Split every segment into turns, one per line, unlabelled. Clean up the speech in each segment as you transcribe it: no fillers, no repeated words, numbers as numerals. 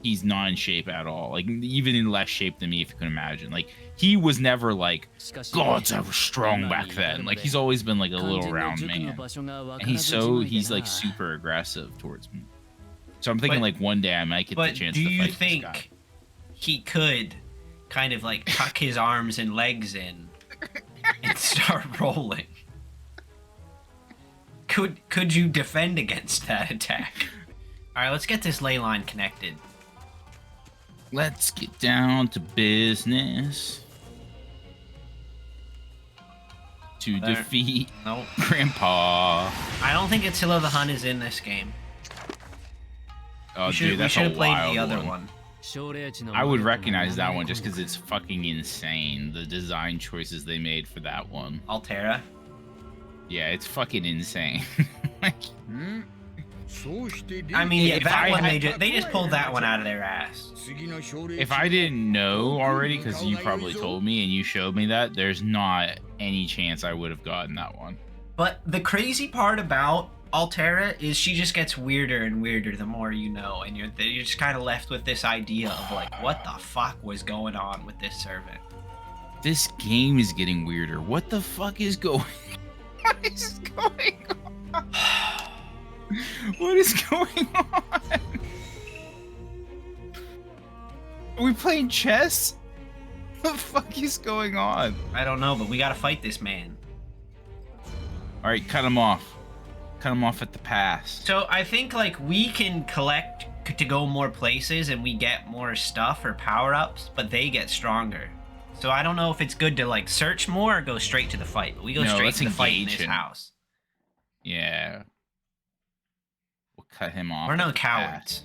he's not in shape at all. Like even in less shape than me, if you can imagine. Like he was never like gods, I was strong back then. Like he's always been like a little round man, and he's like super aggressive towards me. So I'm thinking like one day I might get the chance to fight this guy.
But do you think he could kind of like tuck his arms and legs in and start rolling? Could you defend against that attack? All right, let's get this ley line connected.
Let's get down to business. To defeat Grandpa.
I don't think Attila the Hun is in this game.
Oh, dude, that's a wild one. We should have played the other one. I would recognize that one just because it's fucking insane. The design choices they made for that one.
Altera?
Yeah, it's fucking insane. Like,
I mean, yeah, that one, they just pulled that one out of their ass.
If I didn't know already, because you probably told me and you showed me that, there's not any chance I would have gotten that one.
But the crazy part about Altera is she just gets weirder and weirder the more you know, and you're just kind of left with this idea of like, what the fuck was going on with this servant?
This game is getting weirder. What the fuck is going on? What is going on? What is going on? Are we playing chess? What the fuck is going on?
I don't know, but we gotta fight this man.
Alright, cut him off. Cut him off at the pass.
So I think like we can collect to go more places and we get more stuff or power-ups, but they get stronger. So I don't know if it's good to like search more or go straight to the fight, but we go straight to the fight in this house.
Yeah. We'll cut him off.
We're no cowards.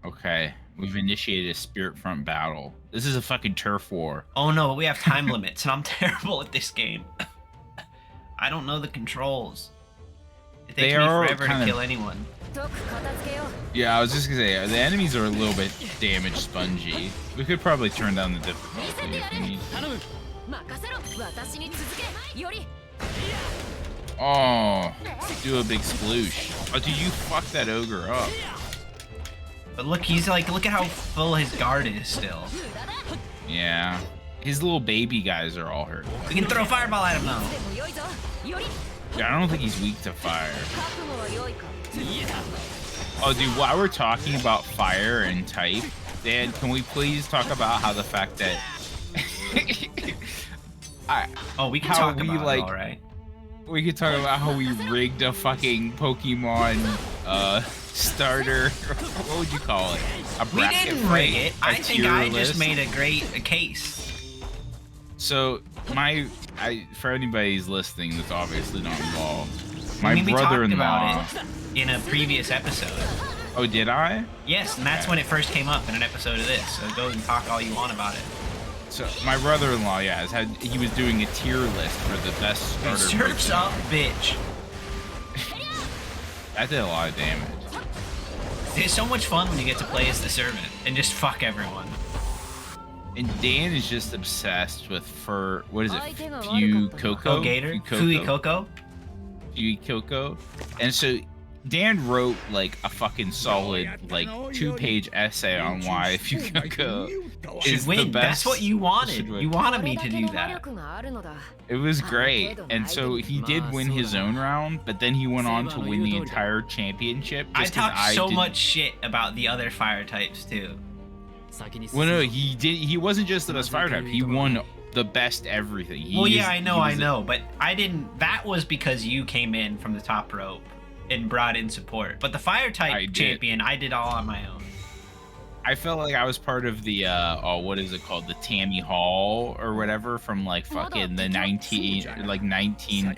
Okay. We've initiated a spirit front battle. This is a fucking turf war.
Oh no, but we have time limits and I'm terrible at this game. I don't know the controls. It takes me forever to kill anyone.
Yeah, I was just gonna say, the enemies are a little bit damage spongy. We could probably turn down the difficulty if we need to. Oh, do a big sploosh. Oh, dude, you fucked that ogre up.
But look, he's like, look at how full his guard is still.
Yeah. His little baby guys are all hurt.
We can throw a fireball at him now.
Yeah, I don't think he's weak to fire. Oh, dude, while we're talking about fire and type, Dan, can we please talk about how the fact that...
we can talk about it, all right.
We could talk about how we rigged a fucking Pokemon starter. What would you call it? A bracket.
We didn't rig it. I think I just made a great case.
So for anybody who's listening that's obviously not involved, my brother-in-law.
Talked about it in a previous episode.
Oh, did I?
Yes, and that's when it first came up in an episode of this. So go and talk all you want about it.
So my brother-in-law, yeah, he was doing a tier list for the best starter.
Surf's up, bitch.
That did a lot of damage.
It's so much fun when you get to play as the servant and just fuck everyone.
And Dan is just obsessed with what is it? Fuecoco? Fuecoco. And so Dan wrote like a fucking solid like 2-page essay on why Fuecoco is the best.
That's what you wanted. You wanted me to do that.
It was great. And so he did win his own round, but then he went on to win the entire championship.
I talked so much shit about the other fire types too.
Well, no, he did. He wasn't just the best fire type. He won the best everything.
I know, but I didn't. That was because you came in from the top rope and brought in support. But the fire type champion, I did all on my own.
I felt like I was part of the what is it called, the Tammy Hall or whatever from like fucking the 19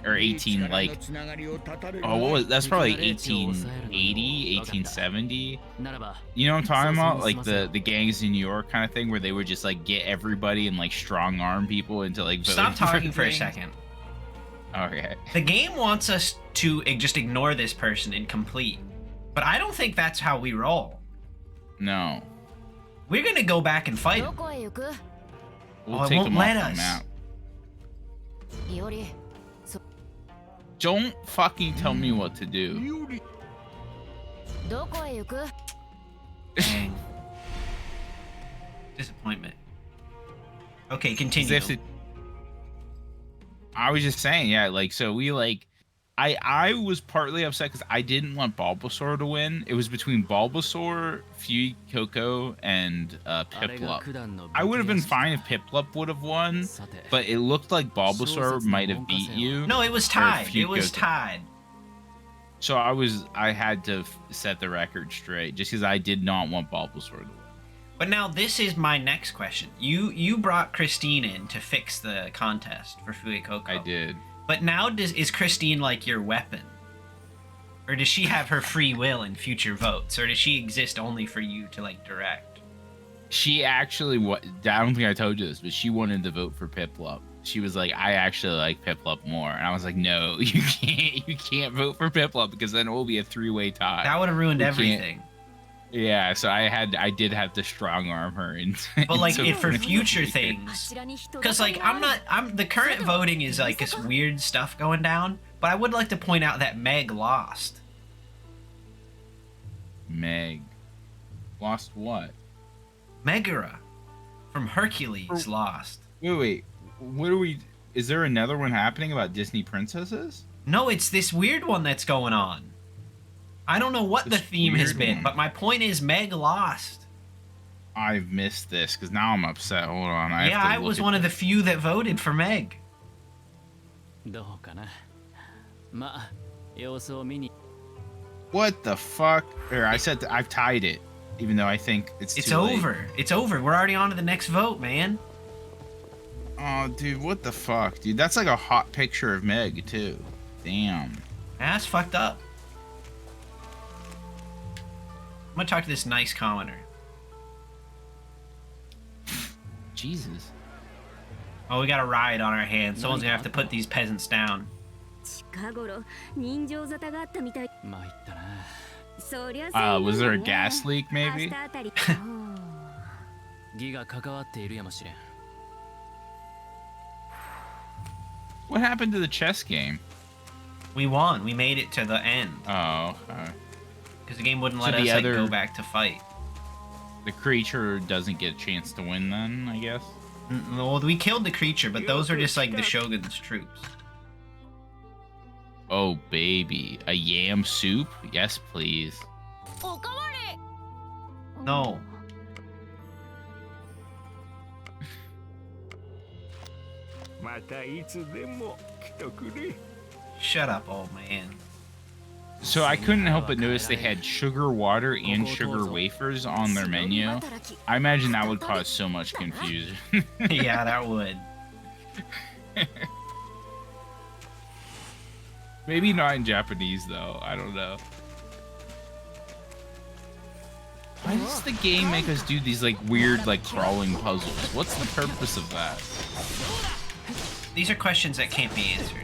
or 18 like that's probably 1880 1870. You know what I'm talking about, like the gangs in New York kind of thing where they would just like get everybody and like strong arm people into like
stop talking for a second.
Okay.
The game wants us to just ignore this person and complete, but I don't think that's how we roll.
No.
We're gonna go back and fight him.
We'll take him off the map. Don't fucking tell me what to do.
Dang. Disappointment. Okay, continue.
I was just saying, yeah, like, so we, like, I was partly upset because I didn't want Bulbasaur to win. It was between Bulbasaur, Fuecoco, and Piplup. I would have been fine if Piplup would have won, but it looked like Bulbasaur might have beat you.
No, it was tied. It was tied.
So I had to set the record straight just because I did not want Bulbasaur to win.
But now this is my next question. You brought Christine in to fix the contest for Fuecoco.
I did.
But now is Christine like your weapon? Or does she have her free will in future votes? Or does she exist only for you to like direct?
She actually, I don't think I told you this, but she wanted to vote for Piplup. She was like, I actually like Piplup more. And I was like, no, you can't vote for Piplup because then it will be a 3-way tie.
That would have ruined everything.
Yeah, so I did have to strong arm her into.
But like for future things, because like the current voting is like this weird stuff going down. But I would like to point out that Meg lost.
Meg lost what?
Megara from Hercules lost.
Wait, what are we? Is there another one happening about Disney princesses?
No, it's this weird one that's going on. I don't know what the theme has been, but my point is Meg lost.
I've missed this because now I'm upset. Hold on.
I was one of the few that voted for Meg.
What the fuck? Or I said I've tied it, even though I think it's too
over.
late.
It's over. We're already on to the next vote, man.
Oh, dude, what the fuck, dude? That's like a hot picture of Meg too. Damn.
That's fucked up. I'm gonna talk to this nice commenter.
Jesus.
Oh, we got a riot on our hands. Someone's gonna have to put these peasants down.
Was there a gas leak, maybe? What happened to the chess game?
We won. We made it to the end.
Oh, okay.
Because the game wouldn't let us go back to fight.
The creature doesn't get a chance to win then, I guess?
Well, we killed the creature, but those are just like the Shogun's troops.
Oh, baby. A yam soup? Yes, please.
No. Shut up, old man.
So I couldn't help but notice they had sugar water and sugar wafers on their menu. I imagine that would cause so much confusion.
Yeah, that would.
Maybe not in Japanese, though. I don't know. Why does the game make us do these, like, weird, like, crawling puzzles? What's the purpose of that?
These are questions that can't be answered.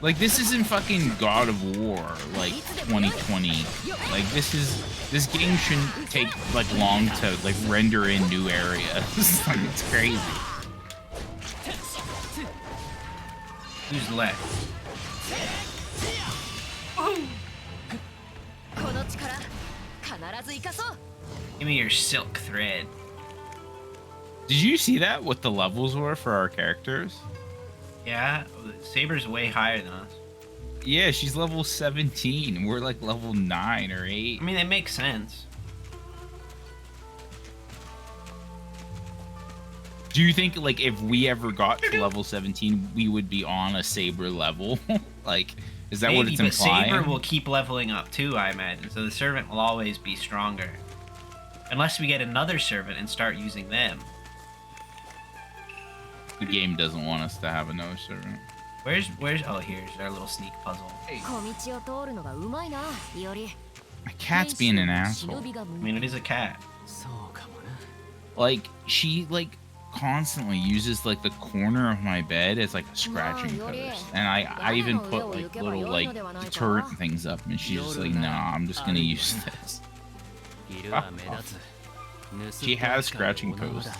Like, this isn't fucking God of War, like, 2020. Like, this game shouldn't take, like, long to, like, render in new areas. Like, it's crazy.
Who's left? Give me your silk thread.
Did you see that? What the levels were for our characters?
Yeah, Saber's way higher than us.
Yeah, she's level 17. We're like level 9 or 8.
I mean, it makes sense.
Do you think, like, if we ever got to level 17, we would be on a Saber level? Like, is that what it's implying?
Saber will keep leveling up too, I imagine. So the servant will always be stronger. Unless we get another servant and start using them.
The game doesn't want us to have another servant.
Where's oh, here's our little sneak puzzle. Hey.
My cat's being an asshole.
I mean, it is a cat.
Like, she, like, constantly uses, like, the corner of my bed as, like, a scratching post. And I even put, like, little, like, deterrent things up, and she's just like, nah, I'm just gonna use this. She has scratching posts.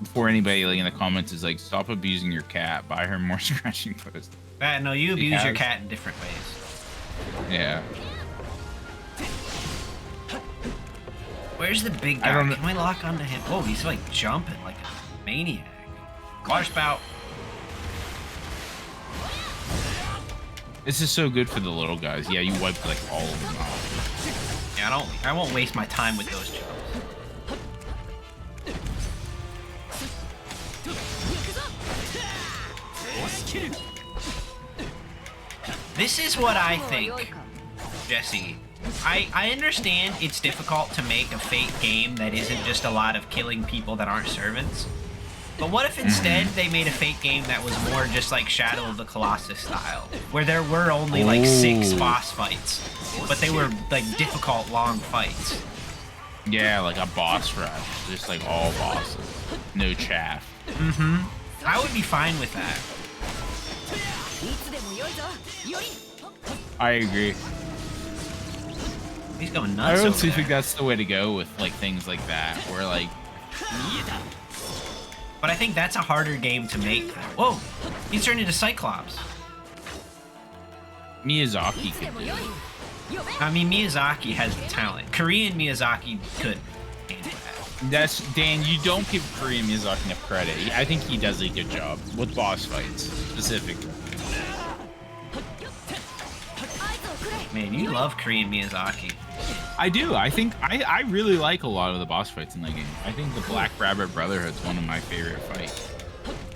Before anybody, like, in the comments is like, stop abusing your cat, buy her more scratching posts.
No, you abuse your cat in different ways.
Yeah.
Where's the big
I
guy?
don't know.
Can we lock onto him? Oh, he's like jumping like a maniac. Water spout.
This is so good for the little guys. Yeah, you wiped like all of them out.
Yeah, I won't waste my time with those jumps. This is what I think, Jesse. I understand it's difficult to make a Fate game that isn't just a lot of killing people that aren't servants. But what if instead they made a Fate game that was more just like Shadow of the Colossus style, where there were only like 6 boss fights, but they were like difficult, long fights.
Yeah, like a boss rush, just like all bosses, no chaff.
I would be fine with that.
I agree.
He's going
I
nuts.
honestly
Over
think
there.
that's the way to go with like things like that, where like
But I think that's a harder game to make. Whoa, he's turned into Cyclops.
Miyazaki could do it.
I mean, Miyazaki has the talent. Korean Miyazaki could handle that.
That's Dan. You don't give Korean Miyazaki enough credit. I think he does a good job with boss fights specifically.
Man, you love Korean Miyazaki.
I do. I think I really like a lot of the boss fights in that game. I think the Black Rabbit Brotherhood's one of my favorite fights.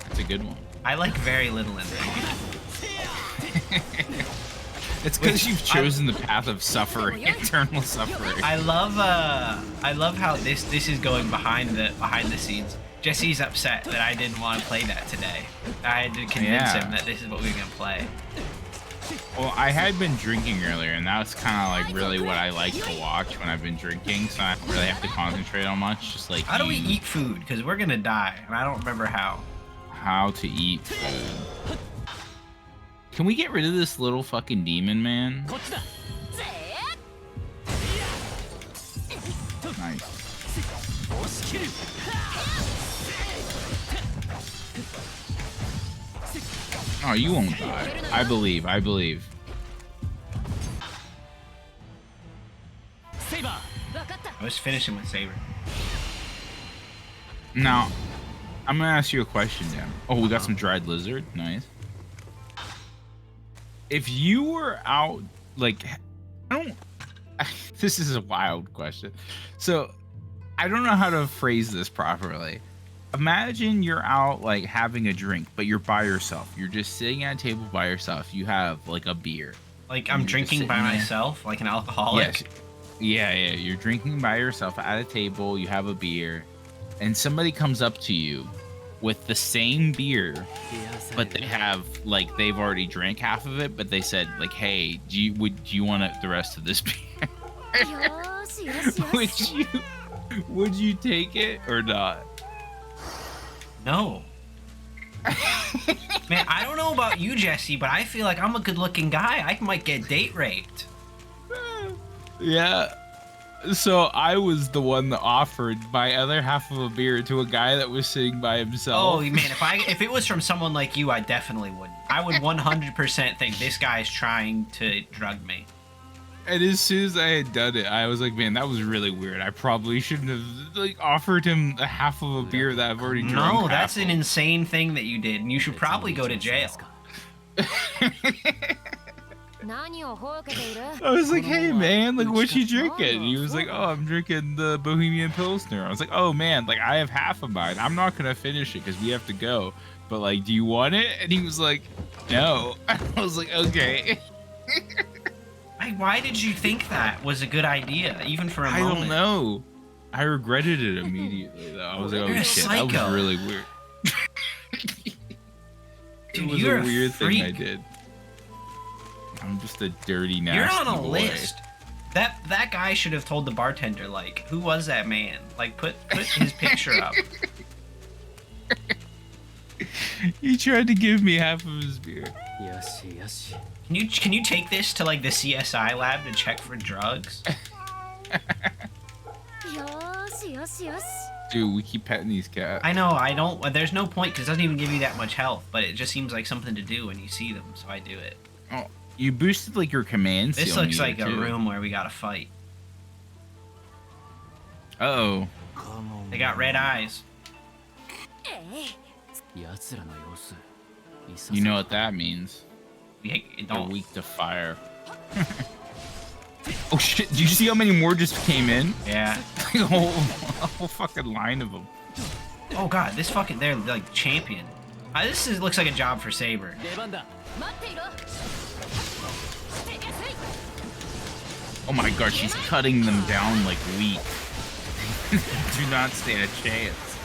That's a good one.
I like very little in that.
It's because you've chosen the path of suffering, eternal suffering.
I love how this is going behind the scenes. Jesse's upset that I didn't want to play that today. I had to convince him that this is what we were gonna play.
Well, I had been drinking earlier, and that's kind of like really what I like to watch when I've been drinking, so I don't really have to concentrate on much. Just like
How do we eat food? Because we're gonna die, and I don't remember how.
how to eat food. Can we get rid of this little fucking demon, man? Nice. Oh, you won't die. I believe. I believe.
I was finishing with Saber.
Now, I'm gonna ask you a question, Dan. Oh, we got some dried lizard. Nice. If you were out, like, I don't. This is a wild question. So, I don't know how to phrase this properly. Imagine you're out, like, having a drink, but you're by yourself. You're just sitting at a table by yourself. You have, like, a beer.
Like I'm drinking by myself, like an alcoholic.
Yes. Yeah. You're drinking by yourself at a table. You have a beer, and somebody comes up to you with the same beer, but they have like they've already drank half of it, but they said like, "Hey, do you want the rest of this beer?" would you take it or not?
No. Man, I don't know about you, Jesse, but I feel like I'm a good-looking guy. I might get date raped.
Yeah. So I was the one that offered my other half of a beer to a guy that was sitting by himself.
Oh man, if it was from someone like you, I definitely wouldn't. I would 100% think this guy's trying to drug me.
And as soon as I had done it, I was like, man, that was really weird. I probably shouldn't have like offered him a half of a beer that I've already drunk.
No, that's an insane thing that you did, and you should probably go to jail.
I was like, hey man, like what you drinking? And he was like, oh, I'm drinking the Bohemian Pilsner. I was like, oh man, like I have half of mine. I'm not gonna finish it because we have to go. But like, do you want it? And he was like, no. I was like, okay.
Why did you think that was a good idea, even for a moment?
I don't know. I regretted it immediately though. I was like, oh
You're a
shit,
psycho.
that was really weird.
Dude,
It was
you're
a weird
freak.
thing I did. I'm just a dirty, nasty
You're on a
boy.
list. That guy should have told the bartender, like, who was that man? Like, put his picture up.
He tried to give me half of his beer.
Can you take this to like the CSI lab to check for drugs?
Dude, we keep petting these cats.
I know, I don't. There's no point because it doesn't even give you that much health, but it just seems like something to do when you see them, so I do it.
Oh, you boosted like your command.
This
seal
looks like a
meter, too.
room where we gotta fight.
Uh-oh.
They got red eyes.
You know what that means.
They're
They're weak to fire. Oh shit, did you see how many more just came in?
Yeah.
a whole fucking line of them.
Oh god, they're like champion. Looks like a job for Saber.
Oh my god, she's cutting them down like wheat. Do not stand a chance.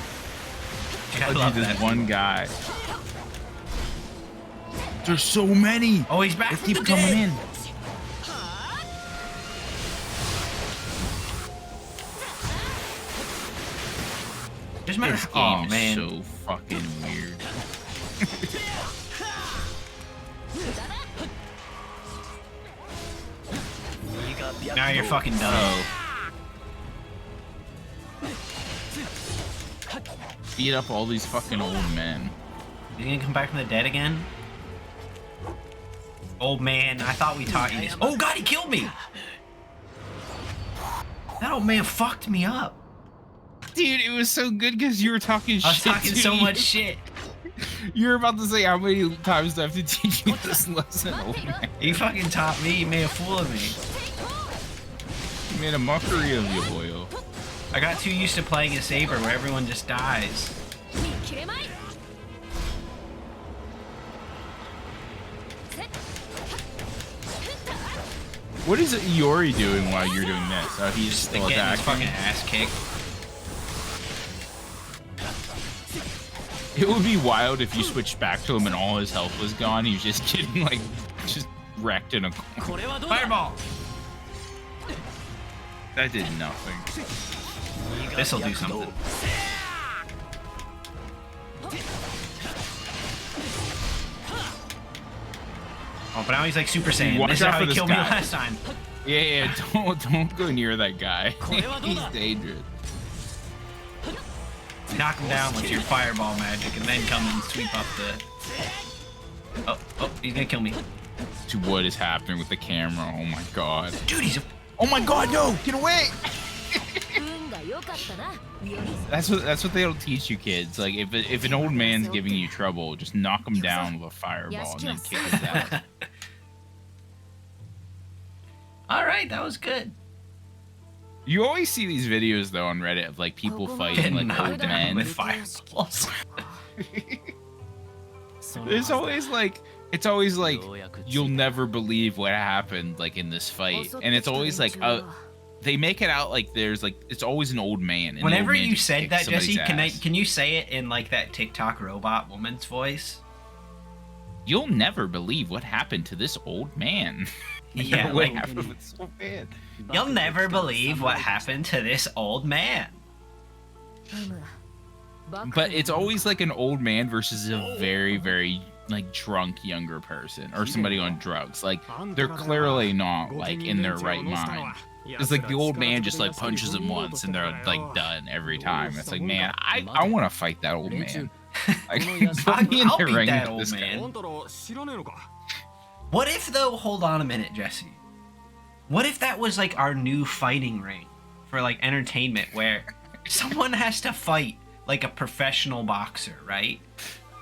I love
this
that
one guy. There's so many.
Oh, he's back.
They keep coming in. This game is so fucking weird.
Now you're fucking done.
Beat up all these fucking old men.
You gonna come back from the dead again? Old man, I thought we taught you this. Oh god, he killed me! That old man fucked me up.
Dude, it was so good because you were talking shit.
I was talking so much shit.
You're about to say how many times do I have to teach you this lesson, old man?
You fucking taught me, you made a fool of me.
You made a mockery of you, boyo.
I got too used to playing a Saber where everyone just dies.
What is Iori doing while you're doing this? Oh, he's still
getting his
attacking.
fucking ass kicked.
It would be wild if you switched back to him and all his health was gone. He was just getting like just wrecked in a corner.
Fireball!
That did nothing.
This'll do something. Oh, but now he's like Super Saiyan.
Watch
This is
out
how
for
he
this
killed
guy.
me last time.
Yeah, don't go near that guy. He's dangerous.
Knock him down with your fireball magic and then come and sweep up the... Oh, he's gonna kill me.
To what is happening with the camera? Oh my god.
Dude, he's a...
Oh my god, no! Get away! That's what they don't teach you kids. Like if an old man's giving you trouble, just knock him down with a fireball and then kick his ass.
All right, that was good.
You always see these videos though on Reddit of like people fighting like old men
with fireballs.
There's always like it's always like you'll never believe what happened like in this fight, and it's always like they make it out like there's like it's always an old man.
Whenever you said that, Jesse,
ass.
can you say it in like that TikTok robot woman's voice?
You'll never believe what happened to this old man.
Yeah,
what
like
happened with this old man.
You'll never believe what happened to this old man.
But it's always like an old man versus a very, very like drunk younger person or somebody on drugs. Like they're clearly not like in their right mind. It's like the old man just like punches them once and they're like done every time. It's like, man, I want to fight that old man. Like, put me in the ring with this guy.
What if though? Hold on a minute, Jesse. What if that was like our new fighting ring for like entertainment, where someone has to fight like a professional boxer, right?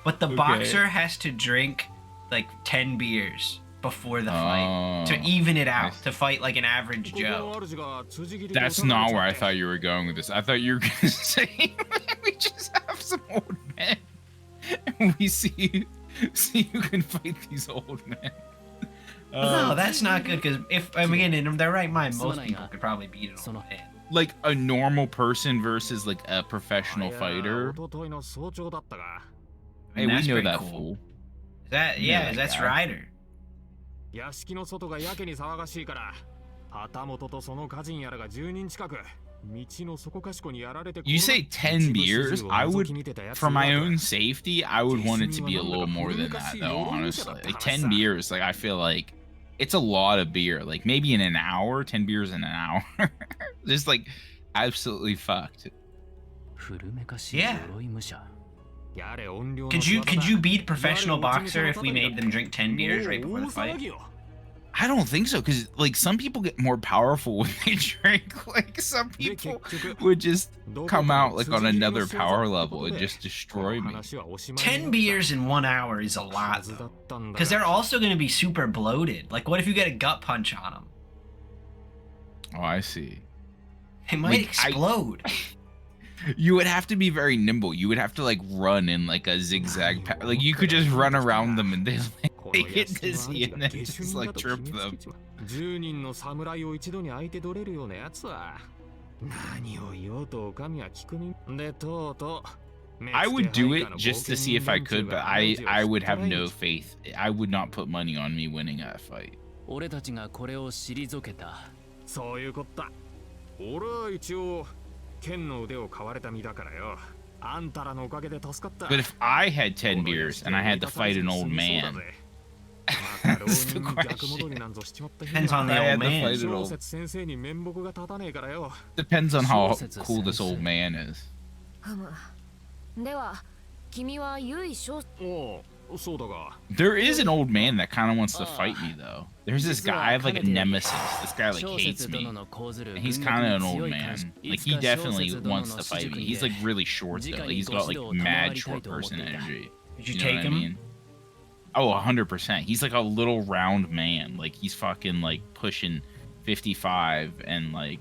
But the boxer has to drink like 10 beers before the fight to even it out, to fight like an average Joe.
That's not where I thought you were going with this. I thought you were going to say we just have some old men and we see who can fight these old men.
No, that's not good, because if again in their right mind, most people could probably beat an old man.
Like a normal person versus like a professional fighter. Hey, we know that fool.
Is that that's Ryder.
You say 10 beers? I would, for my own safety, I would want it to be a little more than that, though, honestly. Like 10 beers, like I feel like it's a lot of beer. Like maybe in an hour, 10 beers in an hour. Just like absolutely fucked.
Yeah. Could you beat a professional boxer if we made them drink 10 beers right before the fight?
I don't think so, because like some people get more powerful when they drink. Like some people would just come out like on another power level and just destroy me.
10 beers in 1 hour is a lot, though. Because they're also going to be super bloated. Like, what if you get a gut punch on them?
Oh, I see.
They might explode.
You would have to be very nimble. You would have to like run in like a zigzag like you could just run around them and they get dizzy and then just like trip them. I would do it just to see if I could, but I would have no faith. I would not put money on me winning that fight. But if I had 10 beers and I had to fight an old man, that's the question.
Depends on the old man.
Depends on how cool this old man is. There is an old man that kind of wants to fight me, though. There's this guy, I have like a nemesis. This guy like hates me. And he's kind of an old man. Like he definitely wants to fight me. He's like really short though. Like, he's got like mad short person energy.
Did you take him?
I mean? Oh, 100%. He's like a little round man. Like he's fucking like pushing 55 and like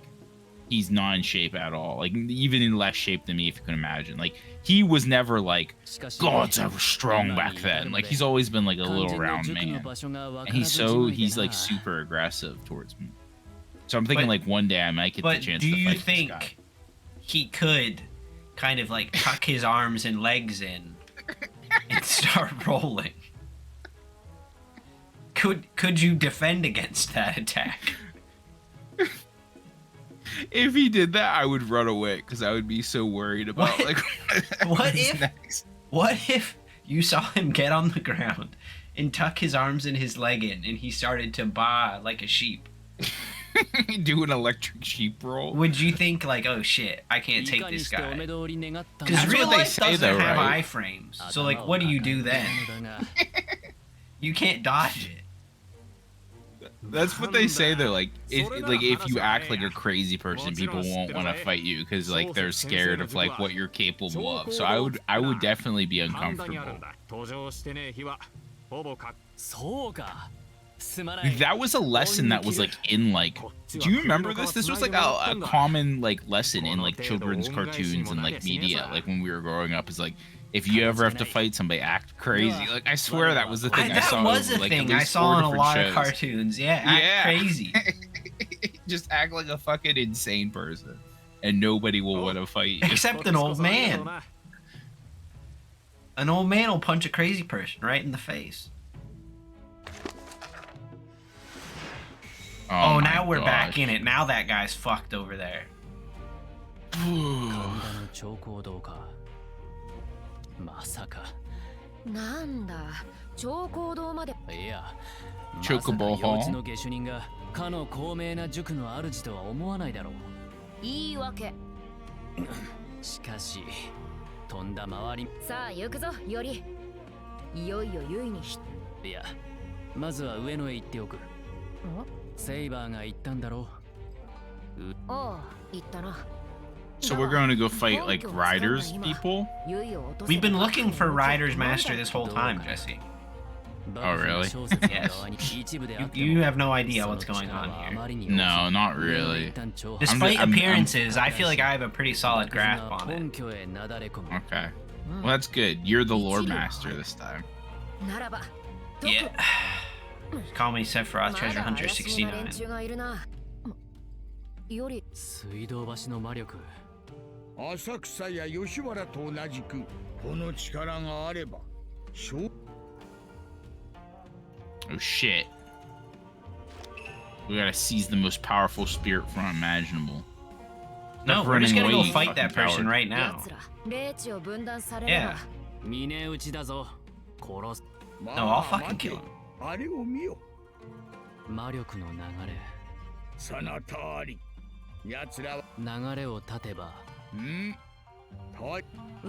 he's not in shape at all. Like even in less shape than me, if you can imagine. Like he was never like gods I was strong back then. Like he's always been like a little round man. And he's like super aggressive towards me. So I'm thinking like one day I might get the chance to fight this guy.
But do you think he could kind of like tuck his arms and legs in and start rolling? Could you defend against that attack?
If he did that, I would run away because I would be so worried about like
what if you saw him get on the ground and tuck his arms and his leg in and he started to baa like a sheep?
Do an electric sheep roll? Would
you think like, oh shit, I can't take this guy? Because real life doesn't have iframes. So like, what do you do then? You can't dodge it.
That's what they say. They're like, if you act like a crazy person, people won't want to fight you because like they're scared of like what you're capable of. So I would definitely be uncomfortable. That was a lesson that was like in like, do you remember this? This was like a common like lesson in like children's cartoons and like media, like when we were growing up. Is like, if you ever have to fight somebody, act crazy. Like I swear that was the thing I saw.
That was a thing I saw in a lot of cartoons. Yeah, act crazy.
Just act like a fucking insane person, and nobody will want to fight you.
Except an old man. An old man will punch a crazy person right in the face. Oh, now we're back in it. Now that guy's fucked over there.
Chocobo Hall. So we're going to go fight like Riders people?
We've been looking for Riders Master this whole time, Jesse.
Oh really?
Yes. You have no idea what's going on here.
No, not really.
Despite appearances, I feel like I have a pretty solid grasp on it.
Okay. Well, that's good. You're the lore master this time.
Yeah. Call me Sephiroth Treasure Hunter 69.
Oh shit. We gotta seize the most powerful spirit form imaginable.
No, we're just gonna go fight that person right now. Yeah. No, I'll fucking kill him. Oh,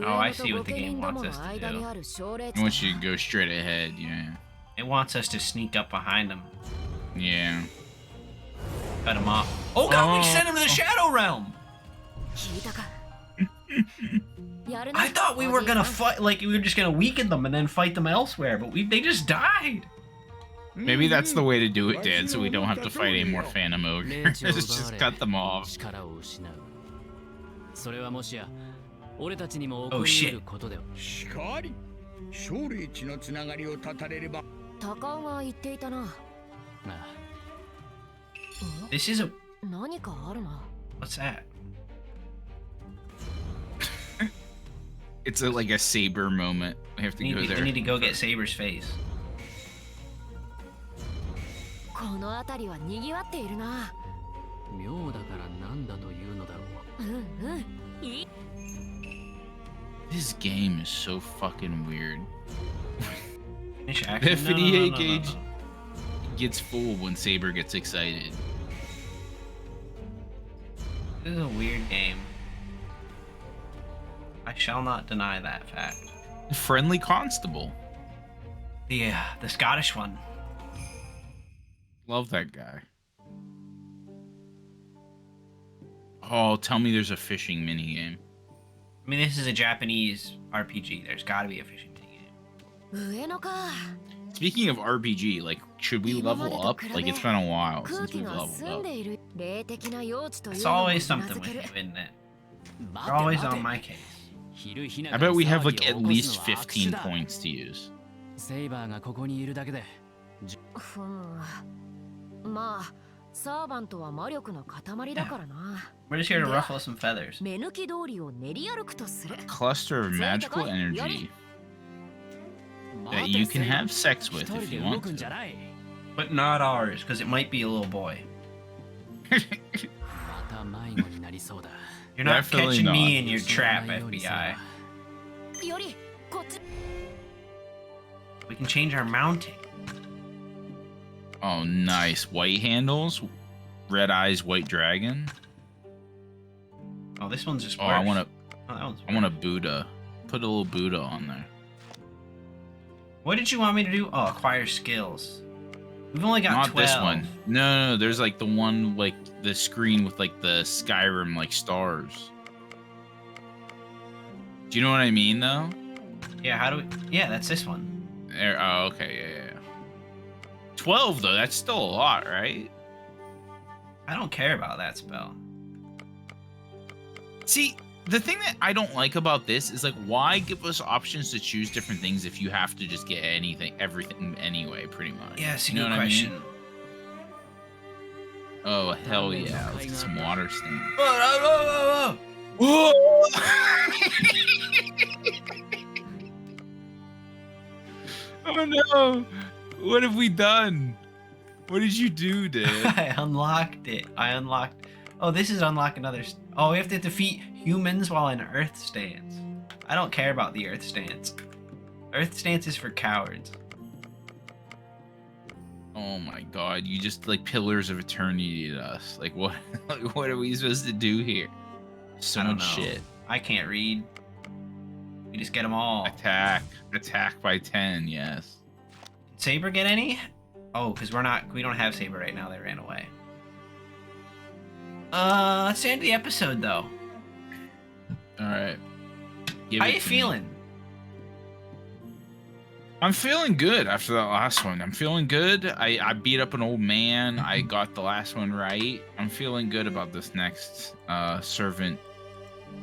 I see what the game wants us to do.
It wants you to go straight ahead, yeah.
It wants us to sneak up behind them.
Yeah.
Cut him off. Oh god, we sent him to the Shadow Realm! I thought we were gonna fight, like, we were just gonna weaken them and then fight them elsewhere, but they just died!
Maybe that's the way to do it, Dad, so we don't have to fight any more Phantom Ogres. Just cut them off.
Oh shit. This is a... What's that?
It's like a Saber moment. We have to go there.
We need to go get Saber's face.
This game is so fucking weird.
The
58 gauge gets full when Saber gets excited.
This is a weird game. I shall not deny that fact.
Friendly Constable.
Yeah, the Scottish one.
Love that guy. Oh, tell me there's a fishing minigame.
I mean, this is a Japanese RPG. There's gotta be a fishing minigame.
Speaking of RPG, like, should we level up? Like, it's been a while since we've leveled up.
It's always something with you, isn't it? You're always on my case.
I bet we have, like, at least 15 points to use.
We're just here to ruffle some feathers.
A cluster of magical energy that you can have sex with if you want to.
But not ours, because it might be a little boy. You're not
Definitely
catching
not.
me in your trap, FBI. We can change our mounting.
Oh, nice. White handles, red eyes, white dragon.
Oh, this one's just worse.
Oh, I want
a
a Buddha. Put a little Buddha on there.
What did you want me to do? Oh, acquire skills. We've only got
Not
12.
this one. No, there's like the one, like the screen with like the Skyrim like stars. Do you know what I mean though?
Yeah, how do we... Yeah, that's this one.
There, oh, okay, yeah. 12 though, that's still a lot, right?
I don't care about that spell.
See, the thing that I don't like about this is like, why give us options to choose different things if you have to just get everything anyway, pretty much?
Yeah, it's a
you know
good
what
question.
I mean? Oh, hell yeah. Let's get some water stain.
Whoa!
Whoa! Oh no! What have we done? What did you do, Dad?
I unlocked it. Oh, this is unlock another... Oh, we have to defeat humans while in Earth stance. I don't care about the Earth stance. Earth stance is for cowards.
Oh my god, you just like Pillars of Eternity to us. Like what like, what are we supposed to do here? So
I don't
much
know.
shit.
I can't read. We just get them all.
Attack by 10, yes.
Did Saber get any? Oh, because we don't have Saber right now. They ran away. Let's end the episode though.
Alright.
How you feeling?
I'm feeling good after that last one. I'm feeling good. I beat up an old man. I got the last one right. I'm feeling good about this next servant.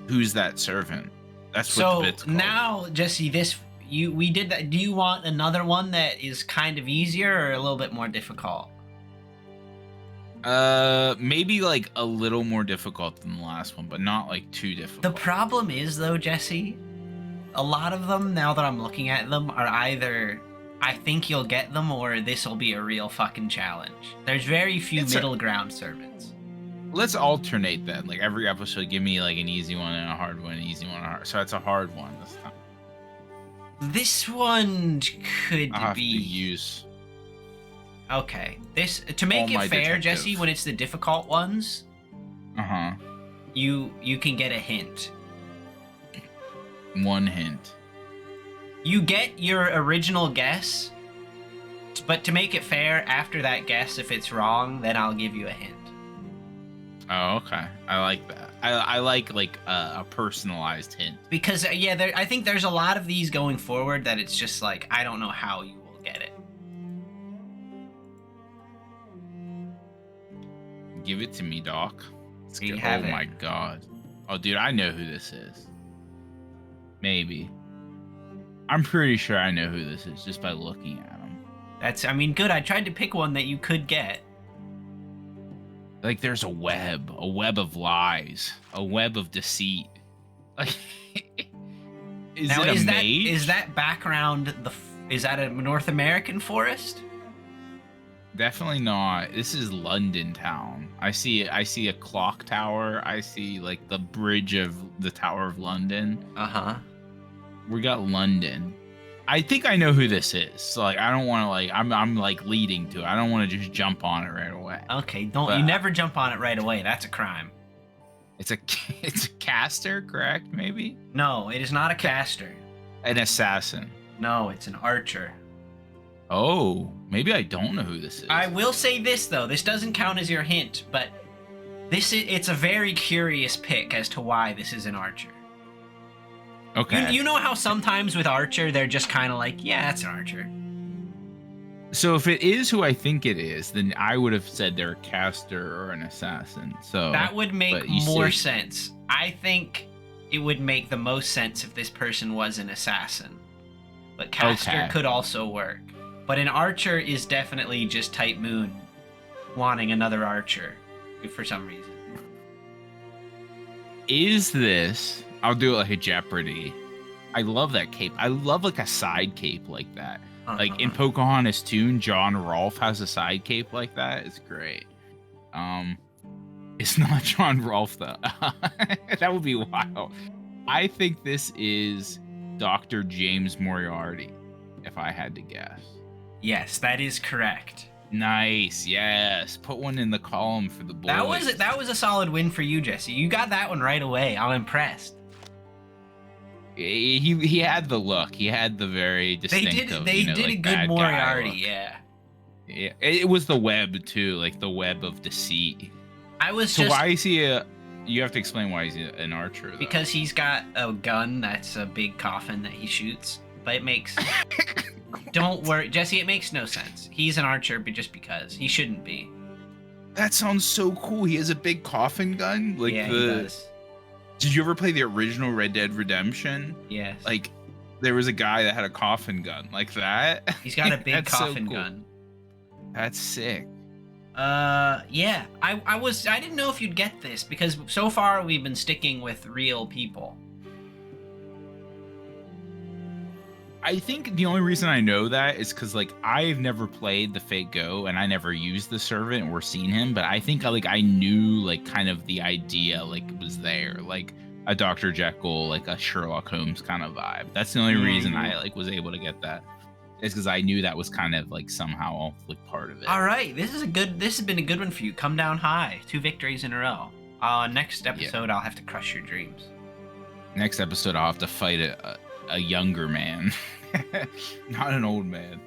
Who's that servant? That's what the bit's called.
Now, Jesse, we did that. Do you want another one that is kind of easier or a little bit more difficult?
Maybe like a little more difficult than the last one, but not like too difficult.
The problem is though, Jesse, a lot of them, now that I'm looking at them, are either I think you'll get them or this will be a real fucking challenge. There's very few middle ground servants.
Let's alternate then. Like every episode, give me like an easy one and a hard one, an easy one and a hard. So it's a hard one this time.
This one could
I'll have
be
to use.
Okay. This to make it fair, Jesse, when it's the difficult ones, you can get a hint.
One hint.
You get your original guess, But to make it fair, after that guess, if it's wrong, then I'll give you a hint.
Oh, okay. I like that. I like a personalized hint.
Because yeah, I think there's a lot of these going forward that it's just like I don't know how you will get it.
Give it to me, Doc.
You have
oh my god. Oh, dude, I know who this is. Maybe. I'm pretty sure I know who this is just by looking at him.
I mean, good. I tried to pick one that you could get.
Like, there's a web of lies, a web of deceit. Like, is
that background is that a North American forest?
Definitely not. This is London town. I see a clock tower. I see like the bridge of the Tower of London.
Uh-huh.
We got London. I think I know who this is. So like I don't want to like I'm like leading to it. I don't want to just jump on it right away.
Okay, you never jump on it right away. That's a crime.
It's a caster, correct? Maybe?
No, it is not a caster.
An assassin.
No, it's an archer.
Oh, maybe I don't know who this is.
I will say this though. This doesn't count as your hint, but it's a very curious pick as to why this is an archer.
Okay.
You know how sometimes with archer they're just kind of like, yeah, that's an archer.
So if it is who I think it is, then I would have said they're a caster or an assassin. So
that would make more sense. I think it would make the most sense if this person was an assassin. But caster could also work. But an archer is definitely just Type Moon wanting another archer for some reason.
Is this... I'll do it like a Jeopardy. I love that cape. I love like a side cape like that. Like in Pocahontas tune, John Rolfe has a side cape like that. It's great. It's not John Rolfe though. That would be wild. I think this is Dr. James Moriarty, if I had to guess.
Yes, that is correct.
Nice, yes. Put one in the column for the boys.
That was a solid win for you, Jesse. You got that one right away. I'm impressed.
He had the look. He had the very distinctive.
They did a good Moriarty, yeah.
Yeah, it was the web too, like the web of deceit. Why is he a? You have to explain why he's an archer. Though.
Because he's got a gun that's a big coffin that he shoots. But it makes. Don't worry, Jesse. It makes no sense. He's an archer, but just because he shouldn't be.
That sounds so cool. He has a big coffin gun. Like
yeah, he does.
Did you ever play the original Red Dead Redemption?
Yes.
Like, there was a guy that had a coffin gun like that.
He's got a big coffin gun.
That's sick.
Yeah. I didn't know if you'd get this because so far we've been sticking with real people.
I think the only reason I know that is because like I've never played the Fate Go and I never used the servant or seen him, but I think I knew like kind of the idea like was there, like a Dr. Jekyll, like a Sherlock Holmes kind of vibe. That's the only reason I like was able to get that. Is because I knew that was kind of like somehow like part of it.
All right, this has been a good one for you. Come down high, 2 victories in a row. Next episode I'll have to crush your dreams.
Next episode I'll have to fight a younger man, not an old man.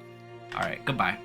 All right, goodbye.